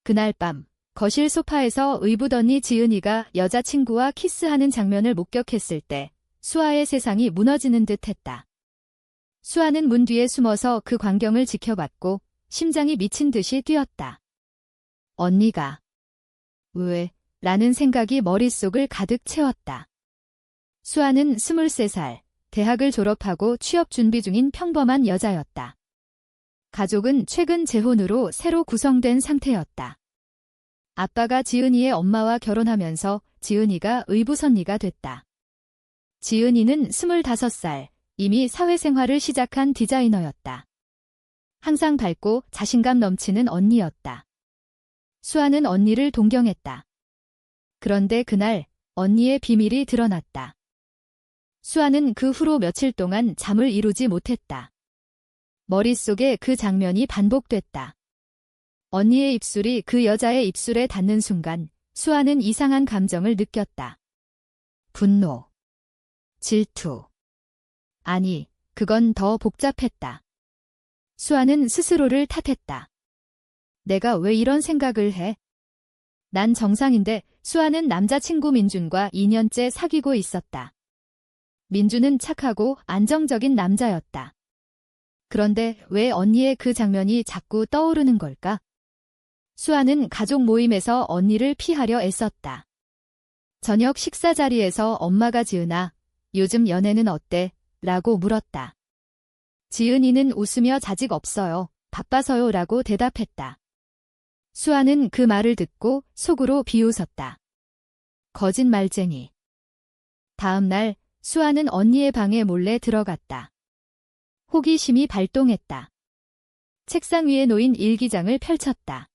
그날 밤 거실 소파에서 의붓언니 지은이가 여자친구와 키스하는 장면을 목격했을 때 수아의 세상이 무너지는 듯 했다. 수아는 문 뒤에 숨어서 그 광경을 지켜봤고 심장이 미친 듯이 뛰었다. 언니가 왜? 라는 생각이 머릿속을 가득 채웠다. 수아는 23살, 대학을 졸업하고 취업 준비 중인 평범한 여자였다. 가족은 최근 재혼으로 새로 구성된 상태였다. 아빠가 지은이의 엄마와 결혼하면서 지은이가 의붓언니가 됐다. 지은이는 25살, 이미 사회생활을 시작한 디자이너였다. 항상 밝고 자신감 넘치는 언니였다. 수아는 언니를 동경했다. 그런데 그날 언니의 비밀이 드러났다. 수아는 그 후로 며칠 동안 잠을 이루지 못했다. 머릿속에 그 장면이 반복됐다. 언니의 입술이 그 여자의 입술에 닿는 순간 수아는 이상한 감정을 느꼈다. 분노, 질투. 아니, 그건 더 복잡했다. 수아는 스스로를 탓했다. 내가 왜 이런 생각을 해? 난 정상인데. 수아는 남자친구 민준과 2년째 사귀고 있었다. 민준은 착하고 안정적인 남자였다. 그런데 왜 언니의 그 장면이 자꾸 떠오르는 걸까? 수아는 가족 모임에서 언니를 피하려 애썼다. 저녁 식사 자리에서 엄마가 지은아, 요즘 연애는 어때? 라고 물었다. 지은이는 웃으며 자직 없어요. 바빠서요 라고 대답했다. 수아는 그 말을 듣고 속으로 비웃었다. 거짓말쟁이. 다음 날 수아는 언니의 방에 몰래 들어갔다. 호기심이 발동했다. 책상 위에 놓인 일기장을 펼쳤다.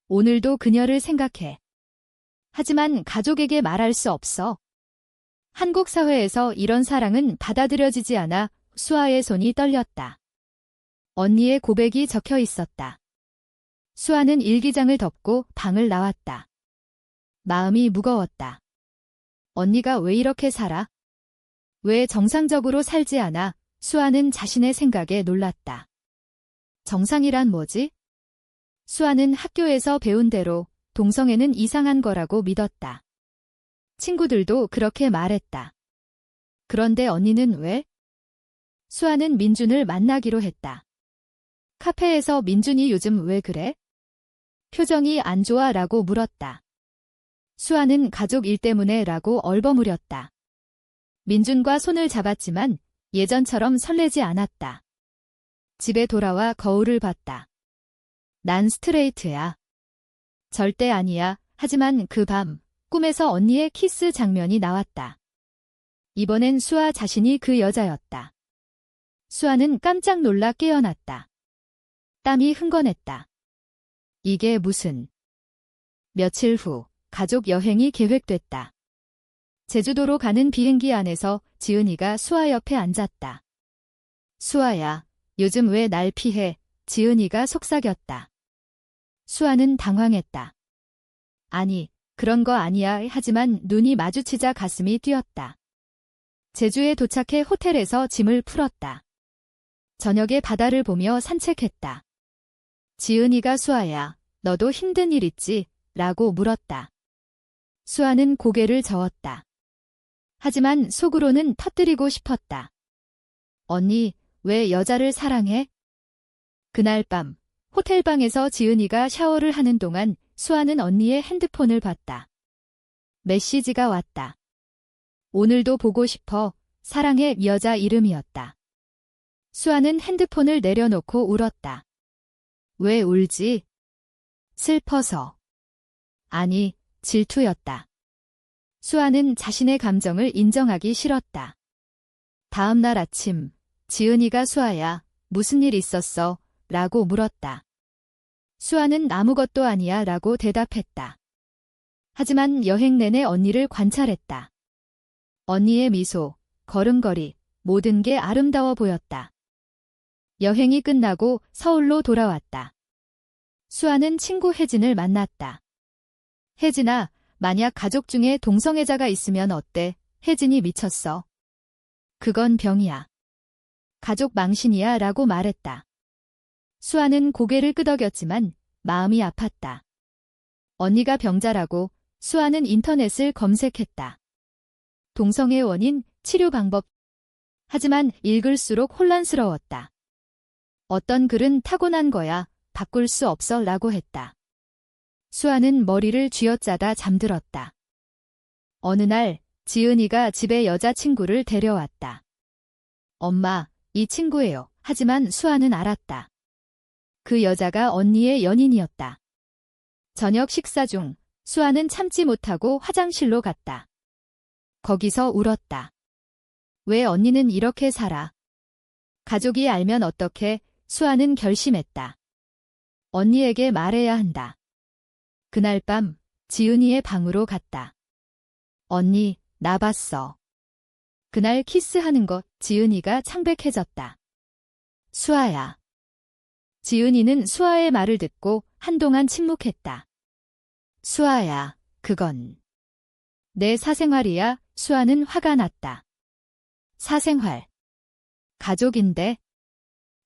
오늘도 그녀를 생각해. 하지만 가족에게 말할 수 없어. 한국 사회에서 이런 사랑은 받아들여지지 않아. 수아의 손이 떨렸다. 언니의 고백이 적혀 있었다. 수아는 일기장을 덮고 방을 나왔다. 마음이 무거웠다. 언니가 왜 이렇게 살아? 왜 정상적으로 살지 않아? 수아는 자신의 생각에 놀랐다. 정상이란 뭐지? 수아는 학교에서 배운 대로 동성애는 이상한 거라고 믿었다. 친구들도 그렇게 말했다. 그런데 언니는 왜? 수아는 민준을 만나기로 했다. 카페에서 민준이 요즘 왜 그래? 표정이 안 좋아 라고 물었다. 수아는 가족 일 때문에 라고 얼버무렸다. 민준과 손을 잡았지만 예전처럼 설레지 않았다. 집에 돌아와 거울을 봤다. 난 스트레이트야. 절대 아니야. 하지만 그 밤 꿈에서 언니의 키스 장면이 나왔다. 이번엔 수아 자신이 그 여자였다. 수아는 깜짝 놀라 깨어났다. 땀이 흥건했다. 이게 무슨... 며칠 후 가족 여행이 계획됐다. 제주도로 가는 비행기 안에서 지은이가 수아 옆에 앉았다. 수아야, 요즘 왜 날 피해? 지은이가 속삭였다. 수아는 당황했다. 아니, 그런 거 아니야. 하지만 눈이 마주치자 가슴이 뛰었다. 제주에 도착해 호텔에서 짐을 풀었다. 저녁에 바다를 보며 산책했다. 지은이가 수아야, 너도 힘든 일 있지? 라고 물었다. 수아는 고개를 저었다. 하지만 속으로는 터뜨리고 싶었다. 언니, 왜 여자를 사랑해? 그날 밤 호텔방에서 지은이가 샤워를 하는 동안 수아는 언니의 핸드폰을 봤다. 메시지가 왔다. 오늘도 보고 싶어. 사랑해. 여자 이름이었다. 수아는 핸드폰을 내려놓고 울었다. 왜 울지? 슬퍼서. 아니, 질투였다. 수아는 자신의 감정을 인정하기 싫었다. 다음 날 아침, 지은이가 수아야, 무슨 일 있었어? 라고 물었다. 수아는 아무것도 아니야 라고 대답했다. 하지만 여행 내내 언니를 관찰했다. 언니의 미소, 걸음걸이, 모든 게 아름다워 보였다. 여행이 끝나고 서울로 돌아왔다. 수아는 친구 혜진을 만났다. 혜진아, 만약 가족 중에 동성애자가 있으면 어때? 혜진이 미쳤어. 그건 병이야. 가족 망신이야 라고 말했다. 수아는 고개를 끄덕였지만 마음이 아팠다. 언니가 병자라고 수아는 인터넷을 검색했다. 동성애 원인, 치료 방법. 하지만 읽을수록 혼란스러웠다. 어떤 글은 타고난 거야, 바꿀 수 없어 라고 했다. 수아는 머리를 쥐어짜다 잠들었다. 어느 날 지은이가 집에 여자친구를 데려왔다. 엄마, 이 친구예요. 하지만 수아는 알았다. 그 여자가 언니의 연인이었다. 저녁 식사 중 수아는 참지 못하고 화장실로 갔다. 거기서 울었다. 왜 언니는 이렇게 살아? 가족이 알면 어떡해? 수아는 결심했다. 언니에게 말해야 한다. 그날 밤 지은이의 방으로 갔다. 언니, 나 봤어. 그날 키스하는 것 지은이가 창백해졌다. 수아야. 지은이는 수아의 말을 듣고 한동안 침묵했다. 수아야, 그건 내 사생활이야. 수아는 화가 났다. 사생활. 가족인데.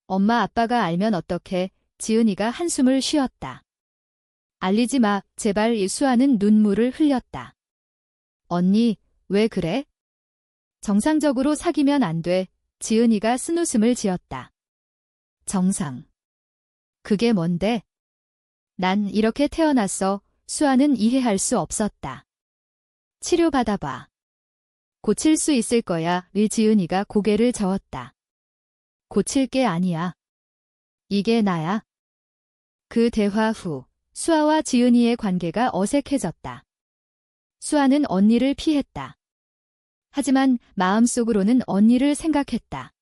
엄마 아빠가 알면 어떡해? 지은이가 한숨을 쉬었다. 알리지 마, 제발. 수아는 눈물을 흘렸다. 언니, 왜 그래? 정상적으로 사귀면 안 돼. 지은이가 쓴웃음을 지었다. 정상. 그게 뭔데? 난 이렇게 태어났어. 수아는 이해할 수 없었다. 치료받아봐. 고칠 수 있을 거야. 지은이가 고개를 저었다. 고칠 게 아니야. 이게 나야. 그 대화 후 수아와 지은이의 관계가 어색해졌다. 수아는 언니를 피했다. 하지만 마음속으로는 언니를 생각했다.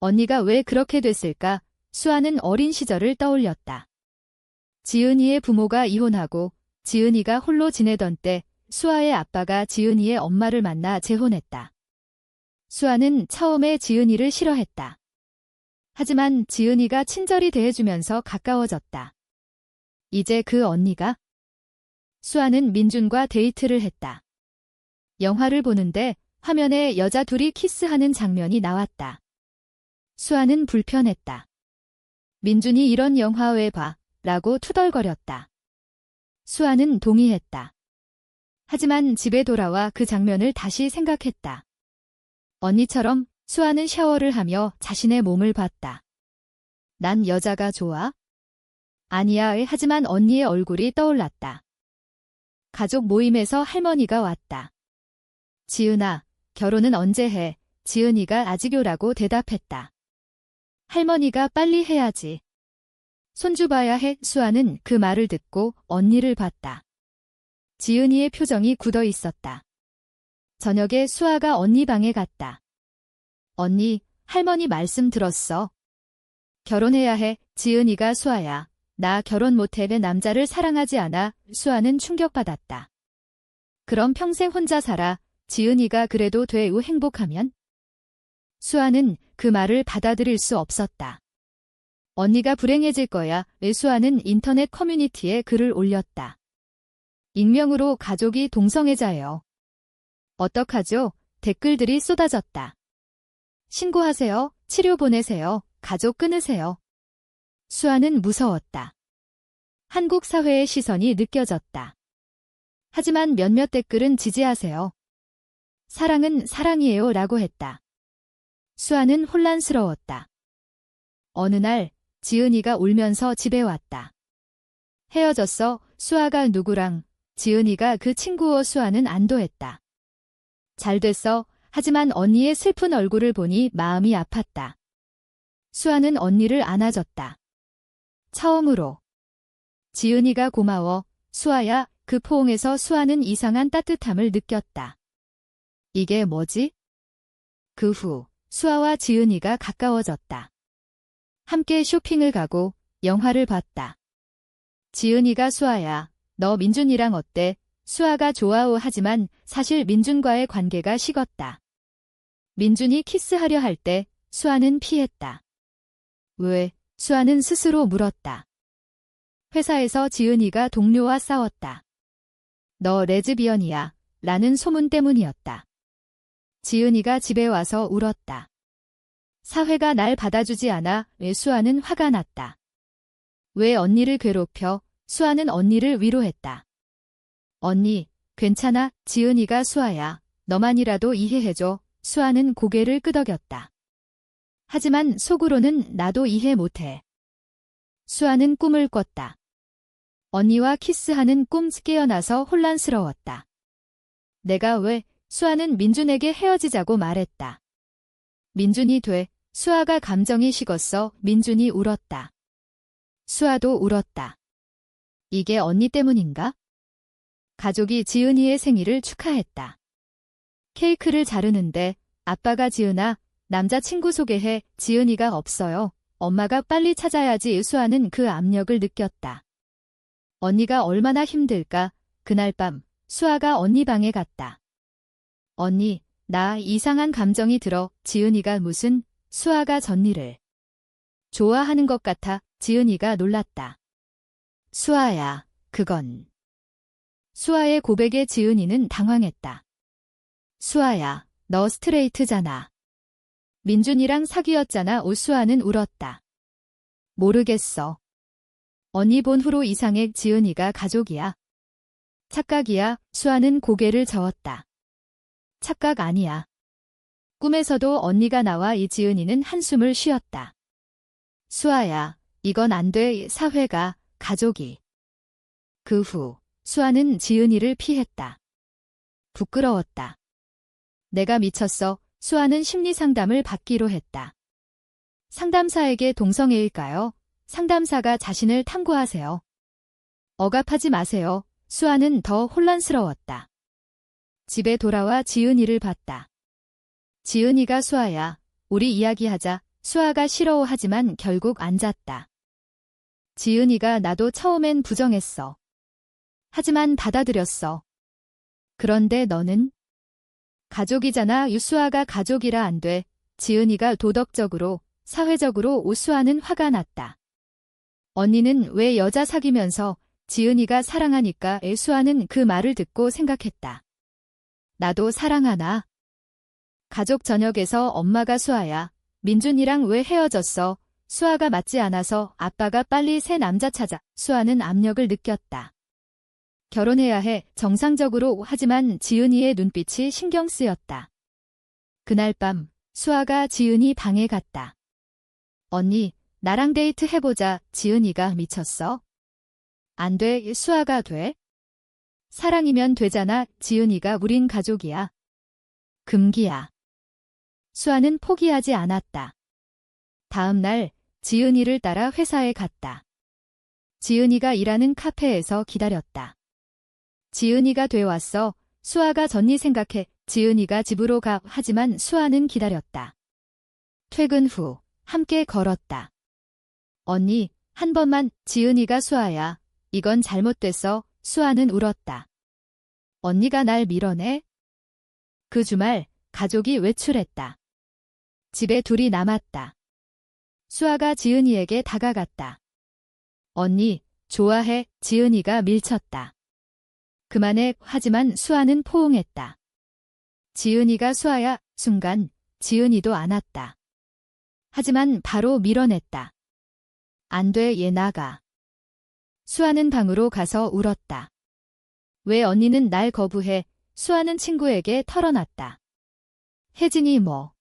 언니가 왜 그렇게 됐을까? 수아는 어린 시절을 떠올렸다. 지은이의 부모가 이혼하고 지은이가 홀로 지내던 때 수아의 아빠가 지은이의 엄마를 만나 재혼했다. 수아는 처음에 지은이를 싫어했다. 하지만 지은이가 친절히 대해주면서 가까워졌다. 이제 그 언니가? 수아는 민준과 데이트를 했다. 영화를 보는데 화면에 여자 둘이 키스하는 장면이 나왔다. 수아는 불편했다. 민준이 이런 영화 왜 봐? 라고 투덜거렸다. 수아는 동의했다. 하지만 집에 돌아와 그 장면을 다시 생각했다. 언니처럼 수아는 샤워를 하며 자신의 몸을 봤다. 난 여자가 좋아? 아니야. 하지만 언니의 얼굴이 떠올랐다. 가족 모임에서 할머니가 왔다. 지은아, 결혼은 언제 해? 지은이가 아직요라고 대답했다. 할머니가 빨리 해야지. 손주 봐야 해. 수아는 그 말을 듣고 언니를 봤다. 지은이의 표정이 굳어 있었다. 저녁에 수아가 언니 방에 갔다. 언니, 할머니 말씀 들었어. 결혼해야 해. 지은이가 수아야. 나 결혼 못해. 내 남자를 사랑하지 않아. 수아는 충격받았다. 그럼 평생 혼자 살아. 지은이가 그래도 돼. 행복하면? 수아는 그 말을 받아들일 수 없었다. 언니가 불행해질 거야. 수아는 인터넷 커뮤니티에 글을 올렸다. 익명으로 가족이 동성애자예요. 어떡하죠? 댓글들이 쏟아졌다. 신고하세요. 치료 보내세요. 가족 끊으세요. 수아는 무서웠다. 한국 사회의 시선이 느껴졌다. 하지만 몇몇 댓글은 지지하세요. 사랑은 사랑이에요 라고 했다. 수아는 혼란스러웠다. 어느 날 지은이가 울면서 집에 왔다. 헤어졌어. 수아가 누구랑? 지은이가 그 친구와. 수아는 안도했다. 잘 됐어. 하지만 언니의 슬픈 얼굴을 보니 마음이 아팠다. 수아는 언니를 안아줬다. 처음으로. 지은이가 고마워. 수아야. 그 포옹에서 수아는 이상한 따뜻함을 느꼈다. 이게 뭐지? 그 후 수아와 지은이가 가까워졌다. 함께 쇼핑을 가고 영화를 봤다. 지은이가 수아야, 너 민준이랑 어때? 수아가 좋아오. 하지만 사실 민준과의 관계가 식었다. 민준이 키스하려 할 때 수아는 피했다. 왜? 수아는 스스로 물었다. 회사에서 지은이가 동료와 싸웠다. 너 레즈비언이야 라는 소문 때문이었다. 지은이가 집에 와서 울었다. 사회가 날 받아주지 않아. 수아는 화가 났다. 왜 언니를 괴롭혀? 수아는 언니를 위로했다. 언니, 괜찮아. 지은이가 수아야. 너만이라도 이해해줘. 수아는 고개를 끄덕였다. 하지만 속으로는 나도 이해 못해. 수아는 꿈을 꿨다. 언니와 키스하는 꿈 깨어나서 혼란스러웠다. 내가 왜? 수아는 민준에게 헤어지자고 말했다. 민준이 돼. 수아가 감정이 식었어. 민준이 울었다. 수아도 울었다. 이게 언니 때문인가? 가족이 지은이의 생일을 축하했다. 케이크를 자르는데 아빠가 지은아, 남자친구 소개해. 지은이가 없어요. 엄마가 빨리 찾아야지. 수아는 그 압력을 느꼈다. 언니가 얼마나 힘들까? 그날 밤 수아가 언니 방에 갔다. 언니, 나 이상한 감정이 들어. 지은이가 무슨? 수아가 전니를 좋아하는 것 같아. 지은이가 놀랐다. 수아야, 그건. 수아의 고백에 지은이는 당황했다. 수아야, 너 스트레이트잖아. 민준이랑 사귀었잖아. 수아는 울었다. 모르겠어. 언니 본 후로 이상해. 지은이가 가족이야. 착각이야. 수아는 고개를 저었다. 착각 아니야. 꿈에서도 언니가 나와. 이 지은이는 한숨을 쉬었다. 수아야, 이건 안 돼. 사회가, 가족이. 그 후 수아는 지은이를 피했다. 부끄러웠다. 내가 미쳤어. 수아는 심리상담을 받기로 했다. 상담사에게 동성애일까요? 상담사가 자신을 탐구하세요. 억압하지 마세요. 수아는 더 혼란스러웠다. 집에 돌아와 지은이를 봤다. 지은이가 수아야, 우리 이야기하자. 수아가 싫어하지만 결국 앉았다. 지은이가 나도 처음엔 부정했어. 하지만 받아들였어. 그런데 너는? 가족이잖아. 수아가 가족이라 안 돼. 지은이가 도덕적으로, 사회적으로. 수아는 화가 났다. 언니는 왜 여자 사귀면서? 지은이가 사랑하니까. 수아는 그 말을 듣고 생각했다. 나도 사랑하나? 가족 저녁에서 엄마가 수아야, 민준이랑 왜 헤어졌어? 수아가 맞지 않아서. 아빠가 빨리 새 남자 찾아. 수아는 압력을 느꼈다. 결혼해야 해. 정상적으로. 하지만 지은이의 눈빛이 신경 쓰였다. 그날 밤 수아가 지은이 방에 갔다. 언니, 나랑 데이트 해보자. 지은이가 미쳤어? 안 돼. 수아가 돼? 사랑이면 되잖아. 지은이가 우린 가족이야. 금기야. 수아는 포기하지 않았다. 다음 날 지은이를 따라 회사에 갔다. 지은이가 일하는 카페에서 기다렸다. 지은이가 되왔어. 수아가 전니 생각해. 지은이가 집으로 가. 하지만 수아는 기다렸다. 퇴근 후 함께 걸었다. 언니, 한 번만. 지은이가 수아야, 이건 잘못됐어. 수아는 울었다. 언니가 날 밀어내? 그 주말 가족이 외출했다. 집에 둘이 남았다. 수아가 지은이에게 다가갔다. 언니, 좋아해. 지은이가 밀쳤다. 그만해. 하지만 수아는 포옹했다. 지은이가 수아야. 순간 지은이도 안았다. 하지만 바로 밀어냈다. 안 돼. 얘 나가. 수아는 방으로 가서 울었다. 왜 언니는 날 거부해? 수아는 친구에게 털어놨다. 혜진이 뭐?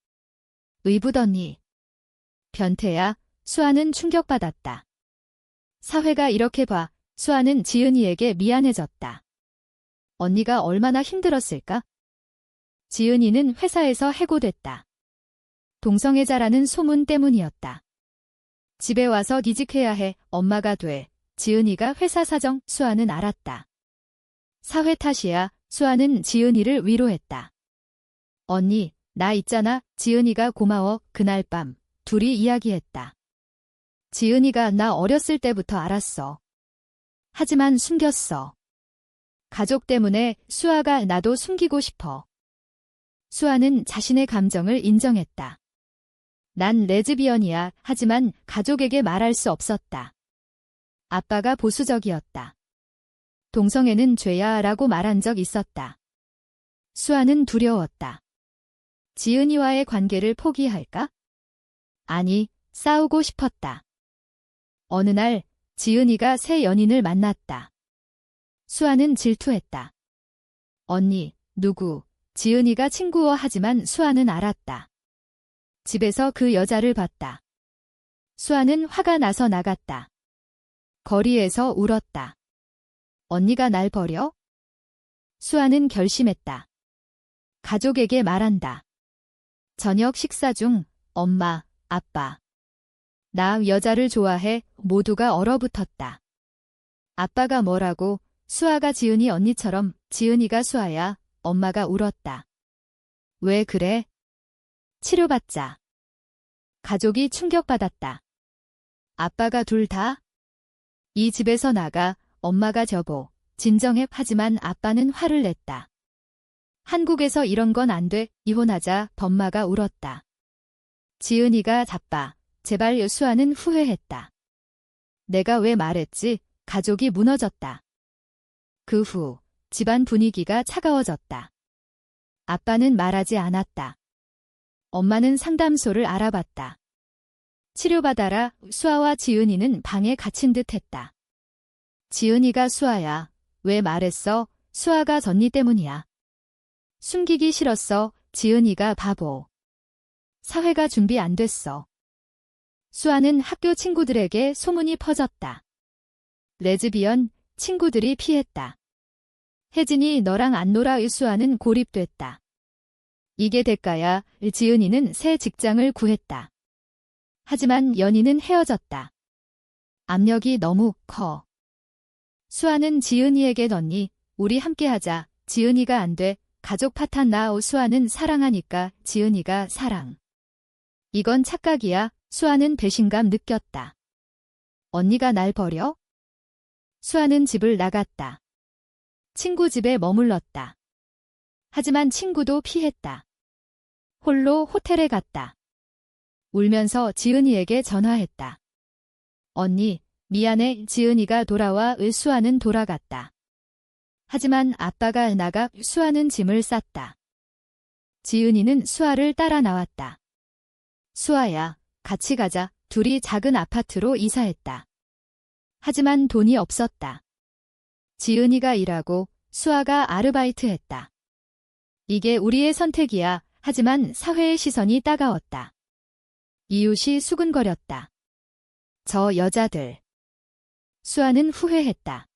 의붓언니. 변태야. 수아는 충격받았다. 사회가 이렇게 봐. 수아는 지은이에게 미안해졌다. 언니가 얼마나 힘들었을까? 지은이는 회사에서 해고됐다. 동성애자라는 소문 때문이었다. 집에 와서 이직해야 해. 엄마가 돼. 지은이가 회사 사정. 수아는 알았다. 사회 탓이야. 수아는 지은이를 위로했다. 언니, 나 있잖아. 지은이가 고마워. 그날 밤 둘이 이야기했다. 지은이가 나 어렸을 때부터 알았어. 하지만 숨겼어. 가족 때문에. 수아가 나도 숨기고 싶어. 수아는 자신의 감정을 인정했다. 난 레즈비언이야. 하지만 가족에게 말할 수 없었다. 아빠가 보수적이었다. 동성애는 죄야 라고 말한 적 있었다. 수아는 두려웠다. 지은이와의 관계를 포기할까? 아니, 싸우고 싶었다. 어느 날 지은이가 새 연인을 만났다. 수아는 질투했다. 언니, 누구? 지은이가 친구어 하지만 수아는 알았다. 집에서 그 여자를 봤다. 수아는 화가 나서 나갔다. 거리에서 울었다. 언니가 날 버려? 수아는 결심했다. 가족에게 말한다. 저녁 식사 중 엄마, 아빠. 나 여자를 좋아해. 모두가 얼어붙었다. 아빠가 뭐라고? 수아가 지은이 언니처럼. 지은이가 수아야. 엄마가 울었다. 왜 그래? 치료받자. 가족이 충격받았다. 아빠가 둘 다? 이 집에서 나가. 엄마가 저보. 진정해. 하지만 아빠는 화를 냈다. 한국에서 이런 건 안 돼. 이혼하자. 엄마가 울었다. 지은이가 자빠. 제발. 수아는 후회했다. 내가 왜 말했지? 가족이 무너졌다. 그 후 집안 분위기가 차가워졌다. 아빠는 말하지 않았다. 엄마는 상담소를 알아봤다. 치료받아라. 수아와 지은이는 방에 갇힌 듯 했다. 지은이가 수아야. 왜 말했어? 수아가 전니 때문이야. 숨기기 싫었어. 지은이가 바보. 사회가 준비 안 됐어. 수아는 학교 친구들에게 소문이 퍼졌다. 레즈비언, 친구들이 피했다. 혜진이 너랑 안 놀아. 수아는 고립됐다. 이게 대가야. 지은이는 새 직장을 구했다. 하지만 연인은 헤어졌다. 압력이 너무 커. 수아는 지은이에게 언니, 우리 함께하자. 지은이가 안 돼. 가족 파탄 나. 수아는 사랑하니까. 지은이가 사랑. 이건 착각이야. 수아는 배신감 느꼈다. 언니가 날 버려? 수아는 집을 나갔다. 친구 집에 머물렀다. 하지만 친구도 피했다. 홀로 호텔에 갔다. 울면서 지은이에게 전화했다. 언니, 미안해. 지은이가 돌아와. 수아는 돌아갔다. 하지만 아빠가 나가. 수아는 짐을 쌌다. 지은이는 수아를 따라 나왔다. 수아야, 같이 가자. 둘이 작은 아파트로 이사했다. 하지만 돈이 없었다. 지은이가 일하고 수아가 아르바이트했다. 이게 우리의 선택이야. 하지만 사회의 시선이 따가웠다. 이웃이 수근거렸다. 저 여자들. 수아는 후회했다.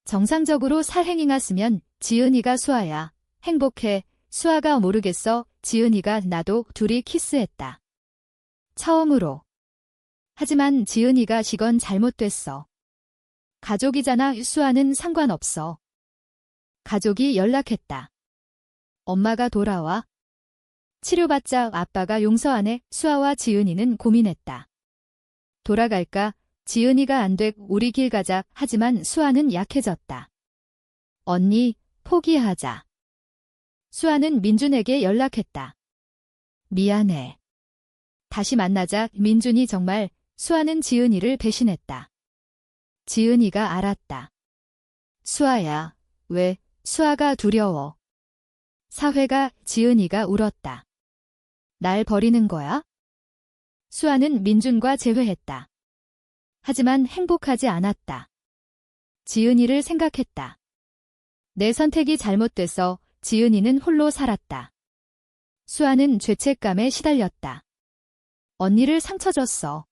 정상적으로 살행이었으면 지은이가 수아야. 행복해. 수아가 모르겠어. 지은이가 나도. 둘이 키스했다. 처음으로. 하지만 지은이가 이건 잘못됐어. 가족이잖아. 수아는 상관없어. 가족이 연락했다. 엄마가 돌아와. 치료받자. 아빠가 용서 안 해. 수아와 지은이는 고민했다. 돌아갈까? 지은이가 안 돼. 우리 길 가자. 하지만 수아는 약해졌다. 언니, 포기하자. 수아는 민준에게 연락했다. 미안해. 다시 만나자. 민준이 정말. 수아는 지은이를 배신했다. 지은이가 알았다. 수아야, 왜? 수아가 두려워. 사회가. 지은이가 울었다. 날 버리는 거야? 수아는 민준과 재회했다. 하지만 행복하지 않았다. 지은이를 생각했다. 내 선택이 잘못돼서. 지은이는 홀로 살았다. 수아는 죄책감에 시달렸다. 언니를 상처 줬어.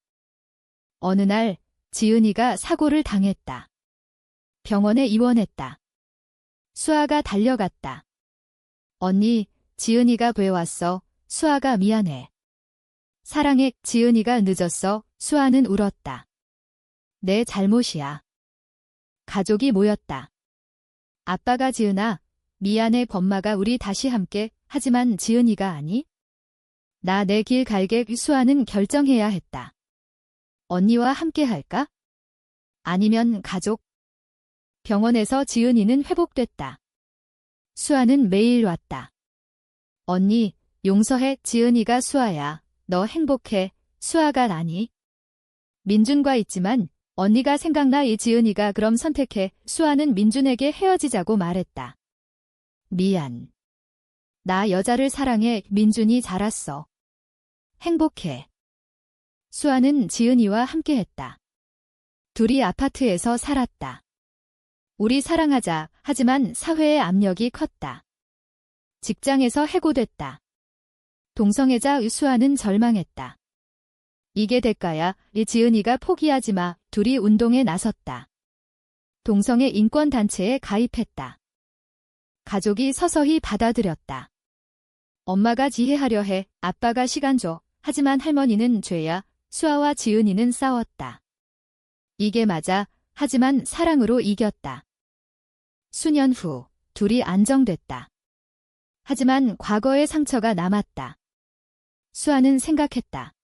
어느 날 지은이가 사고를 당했다. 병원에 입원했다. 수아가 달려갔다. 언니, 지은이가 구해왔어. 수아가 미안해. 사랑해. 지은이가 늦었어. 수아는 울었다. 내 잘못이야. 가족이 모였다. 아빠가 지은아, 미안해. 엄마가 우리 다시 함께. 하지만 지은이가 아니? 나 내 길 갈게. 수아는 결정해야 했다. 언니와 함께 할까? 아니면 가족? 병원에서 지은이는 회복됐다. 수아는 매일 왔다. 언니, 용서해. 지은이가 수아야. 너 행복해. 수아가 아니? 민준과 있지만 언니가 생각나. 이 지은이가 그럼 선택해. 수아는 민준에게 헤어지자고 말했다. 미안. 나 여자를 사랑해. 민준이 자랐어. 행복해. 수아는 지은이와 함께했다. 둘이 아파트에서 살았다. 우리 사랑하자. 하지만 사회의 압력이 컸다. 직장에서 해고됐다. 동성애자 수아는 절망했다. 이게 대가야. 지은이가 포기하지 마. 둘이 운동에 나섰다. 동성애 인권단체에 가입했다. 가족이 서서히 받아들였다. 엄마가 지혜하려 해. 아빠가 시간 줘. 하지만 할머니는 죄야. 수아와 지은이는 싸웠다. 이게 맞아. 하지만 사랑으로 이겼다. 수년 후 둘이 안정됐다. 하지만 과거의 상처가 남았다. 수아는 생각했다.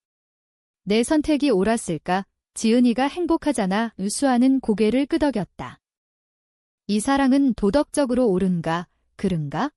내 선택이 옳았을까? 지은이가 행복하잖아. 수아는 고개를 끄덕였다. 이 사랑은 도덕적으로 옳은가? 그른가?